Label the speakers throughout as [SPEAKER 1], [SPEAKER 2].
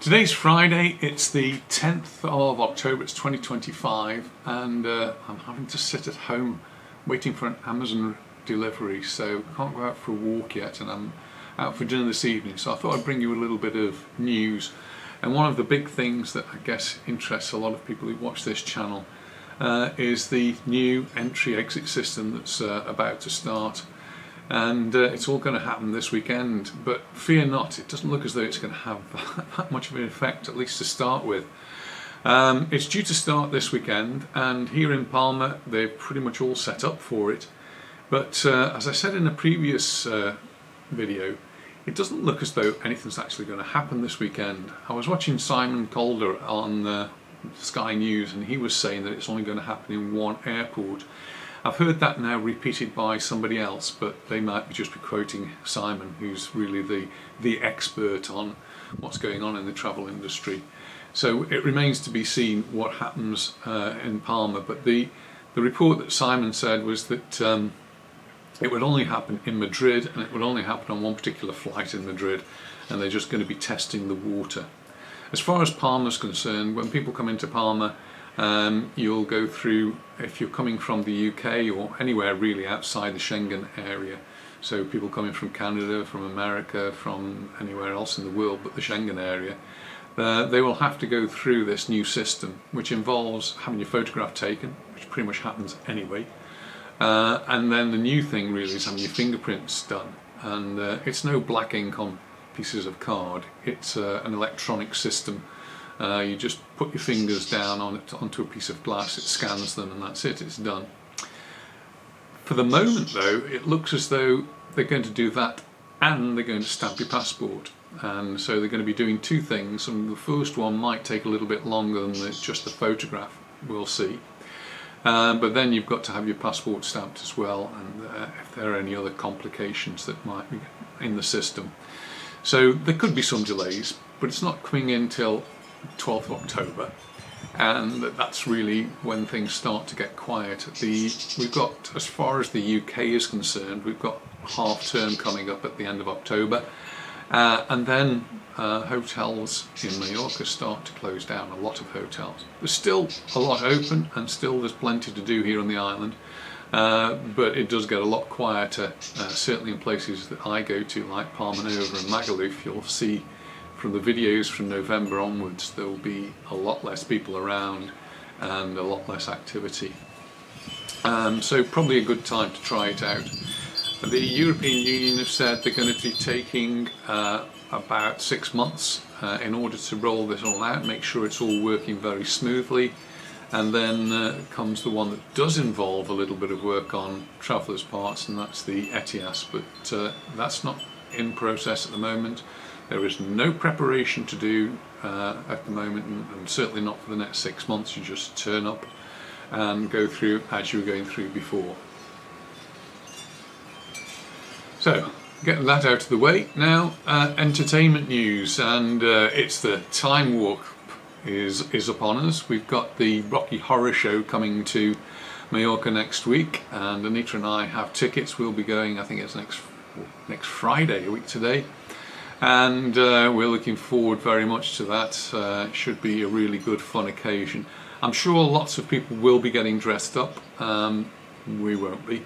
[SPEAKER 1] Today's Friday, it's the 10th of October, it's 2025, and I'm having to sit at home waiting for an Amazon delivery, so I can't go out for a walk yet, and I'm out for dinner this evening, so I thought I'd bring you a little bit of news. And one of the big things that I guess interests a lot of people who watch this channel is the new entry-exit system that's about to start. And it's all going to happen this weekend, but fear not, it doesn't look as though it's going to have that much of an effect, at least to start with. It's due to start this weekend, and here in Palma they're pretty much all set up for it. But as I said in a previous video, it doesn't look as though anything's actually going to happen this weekend. I was watching Simon Calder on Sky News, and he was saying that it's only going to happen in one airport. I've heard that now repeated by somebody else, but they might just be quoting Simon, who's really the expert on what's going on in the travel industry. So it remains to be seen what happens in Palma, but the report that Simon said was that it would only happen in Madrid, and it would only happen on one particular flight in Madrid, and they're just going to be testing the water. As far as Palma's concerned, when people come into Palma, you'll go through, if you're coming from the UK or anywhere really outside the Schengen area, so people coming from Canada, from America, from anywhere else in the world but the Schengen area, they will have to go through this new system, which involves having your photograph taken, which pretty much happens anyway, and then the new thing really is having your fingerprints done, and it's no black ink on pieces of card, it's an electronic system. You just put your fingers down on it onto a piece of glass, it scans them, and that's it, it's done. For the moment though, it looks as though they're going to do that and they're going to stamp your passport, and so they're going to be doing two things, and the first one might take a little bit longer than just the photograph, we'll see. But then you've got to have your passport stamped as well, and if there are any other complications that might be in the system. So there could be some delays, but it's not coming in till 12th of October, and that's really when things start to get quiet. We've got, as far as the UK is concerned, we've got half term coming up at the end of October, and then hotels in Mallorca start to close down, a lot of hotels. There's still a lot open, and still there's plenty to do here on the island, but it does get a lot quieter, certainly in places that I go to like Palma and Magaluf. You'll see from the videos from November onwards there will be a lot less people around and a lot less activity. So probably a good time to try it out. The European Union have said they're going to be taking about 6 months in order to roll this all out, make sure it's all working very smoothly, and then comes the one that does involve a little bit of work on travellers' parts, and that's the ETIAS, but that's not in process at the moment. There is no preparation to do at the moment, and certainly not for the next 6 months. You just turn up and go through as you were going through before. So, getting that out of the way, now entertainment news, and it's the Time Warp is upon us. We've got the Rocky Horror Show coming to Majorca next week, and Anita and I have tickets. We'll be going, I think it's next Friday, a week today. And we're looking forward very much to that. It should be a really good fun occasion. I'm sure lots of people will be getting dressed up. We won't be,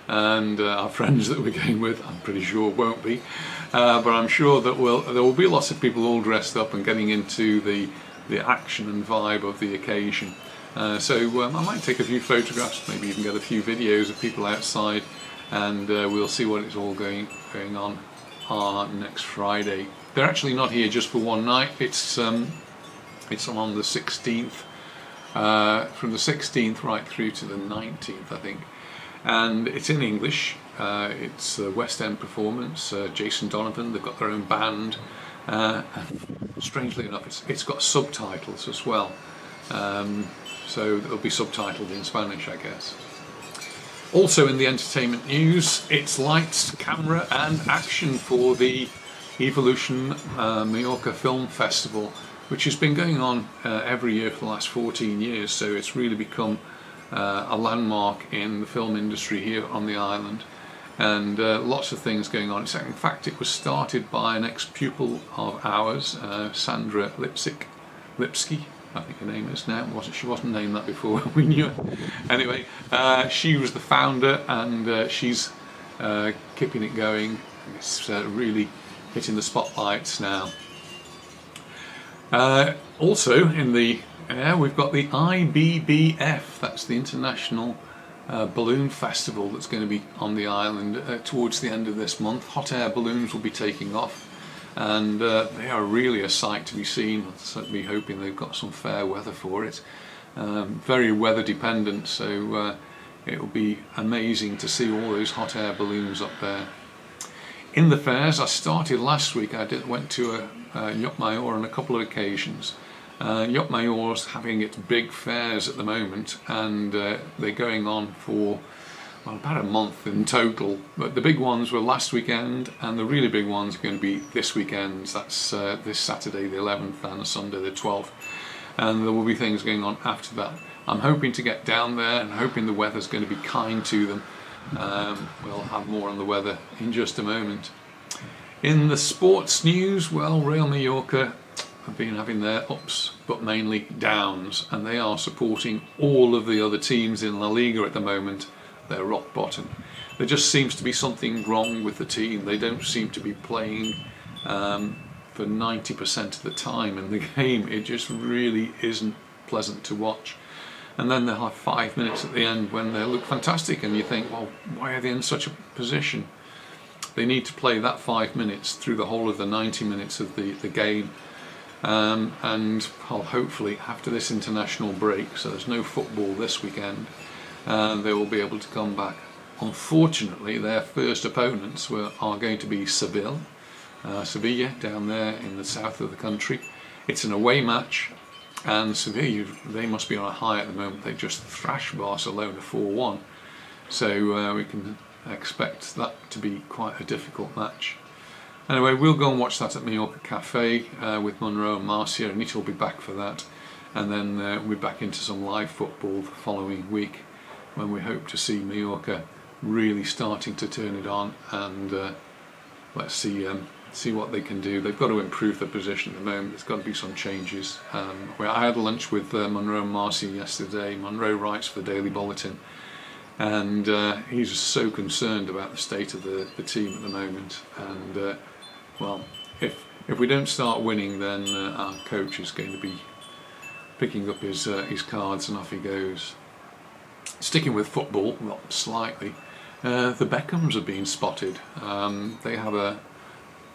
[SPEAKER 1] and our friends that we're going with, I'm pretty sure won't be, but I'm sure that there will be lots of people all dressed up and getting into the action and vibe of the occasion. So I might take a few photographs, maybe even get a few videos of people outside, and we'll see what it's all going on next Friday. They're actually not here just for one night. It's on the 16th, from the 16th right through to the 19th, I think, and it's in English. It's a West End performance. Jason Donovan, they've got their own band, and strangely enough it's got subtitles as well, so it'll be subtitled in Spanish, I guess. Also in the entertainment news, it's lights, camera and action for the Evolution Mallorca Film Festival, which has been going on every year for the last 14 years, so it's really become a landmark in the film industry here on the island. and lots of things going on. In fact, it was started by an ex-pupil of ours, Sandra Lipsky, I think her name is now. She wasn't named that before we knew her. Anyway, she was the founder, and she's keeping it going. It's really hitting the spotlights now. Also in the air, we've got the IBBF, that's the International Balloon Festival, that's going to be on the island towards the end of this month. Hot air balloons will be taking off, and they are really a sight to be seen. I'm certainly hoping they've got some fair weather for it. Very weather dependent, so it will be amazing to see all those hot air balloons up there. In the fairs, I started last week. Went to Llucmajor on a couple of occasions. Llucmajor's having its big fairs at the moment, and they're going on for about a month in total. But the big ones were last weekend, and the really big ones are going to be this weekend. That's this Saturday the 11th and Sunday the 12th, and there will be things going on after that. I'm hoping to get down there and hoping the weather's going to be kind to them. We'll have more on the weather in just a moment. In the sports news, well, Real Mallorca have been having their ups but mainly downs, and they are supporting all of the other teams in La Liga at the moment. They're rock bottom. There just seems to be something wrong with the team. They don't seem to be playing for 90% of the time in the game. It just really isn't pleasant to watch. And then they'll have 5 minutes at the end when they look fantastic, and you think, well, why are they in such a position? They need to play that 5 minutes through the whole of the 90 minutes of the game. And well, hopefully after this international break, so there's no football this weekend, they will be able to come back. Unfortunately, their first opponents are going to be Seville, Sevilla down there in the south of the country. It's an away match, and Seville, they must be on a high at the moment. They just thrashed Barcelona 4-1, so we can expect that to be quite a difficult match. Anyway, we'll go and watch that at Majorca Cafe with Monroe and Marcia. Anita will be back for that, and then we'll be back into some live football the following week, when we hope to see Majorca really starting to turn it on, and let's see what they can do. They've got to improve their position at the moment. There's got to be some changes. I had lunch with Monroe and Marcia yesterday. Monroe writes for the Daily Bulletin, and he's just so concerned about the state of the team at the moment. And well, if we don't start winning, then our coach is going to be picking up his cards and off he goes. Sticking with football, well, slightly, the Beckhams have been spotted. They have a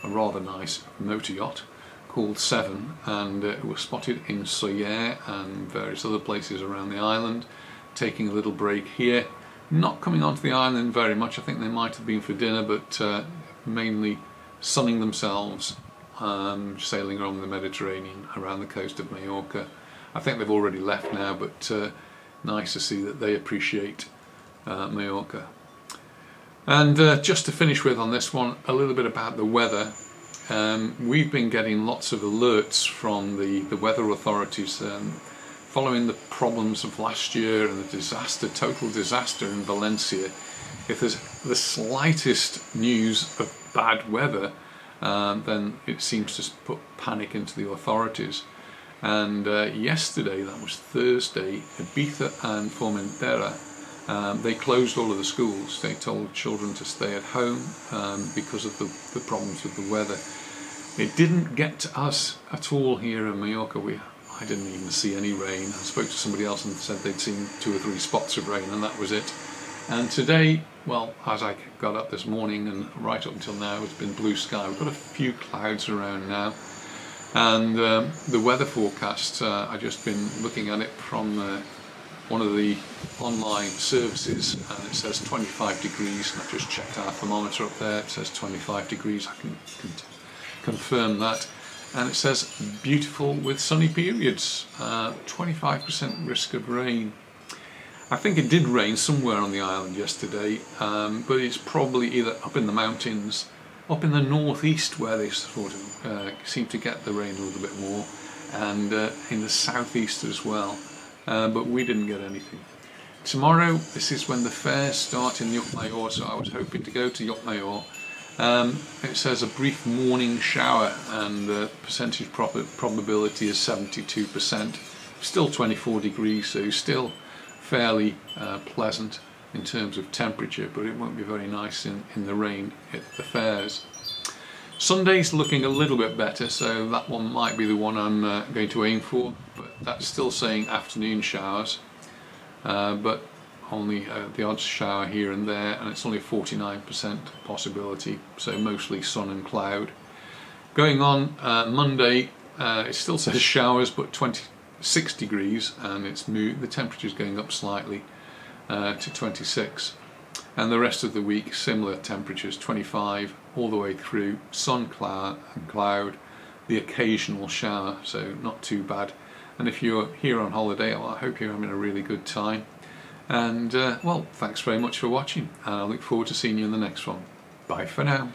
[SPEAKER 1] rather nice motor yacht called Seven, and it was spotted in Soyer and various other places around the island, taking a little break here, not coming onto the island very much. I think they might have been for dinner, but mainly sunning themselves, sailing around the Mediterranean, around the coast of Majorca. I think they've already left now, but nice to see that they appreciate Majorca. And just to finish with on this one, a little bit about the weather. We've been getting lots of alerts from the weather authorities following the problems of last year and the total disaster in Valencia. If there's the slightest news of bad weather, then it seems to put panic into the authorities. And yesterday, that was Thursday, Ibiza and Formentera, they closed all of the schools. They told children to stay at home because of the problems with the weather. It didn't get to us at all here in Majorca. I didn't even see any rain. I spoke to somebody else and said they'd seen 2 or 3 spots of rain, and that was it. And today, well, as I got up this morning and right up until now, it's been blue sky. We've got a few clouds around now. And the weather forecast, I've just been looking at it from one of the online services, and it says 25 degrees, and I've just checked our thermometer up there. It says 25 degrees. I can confirm that. And it says beautiful with sunny periods, 25% risk of rain. I think it did rain somewhere on the island yesterday, but it's probably either up in the mountains, up in the northeast where they sort of seem to get the rain a little bit more, and in the southeast as well, but we didn't get anything. tomorrow, this is when the fairs start in Llucmajor, so I was hoping to go to Llucmajor. It says a brief morning shower, and the percentage probability is 72%. Still 24 degrees, so still fairly pleasant in terms of temperature, but it won't be very nice in the rain at the fairs. Sunday's looking a little bit better, so that one might be the one I'm going to aim for, but that's still saying afternoon showers, but only the odd shower here and there, and it's only a 49% possibility, so mostly sun and cloud. Going on Monday, it still says showers, but 26 degrees, and the temperature's going up slightly to 26. And the rest of the week, similar temperatures, 25 all the way through, sun, and cloud, the occasional shower, so not too bad. And if you're here on holiday, well, I hope you're having a really good time. And well, thanks very much for watching, and I look forward to seeing you in the next one. Bye for now.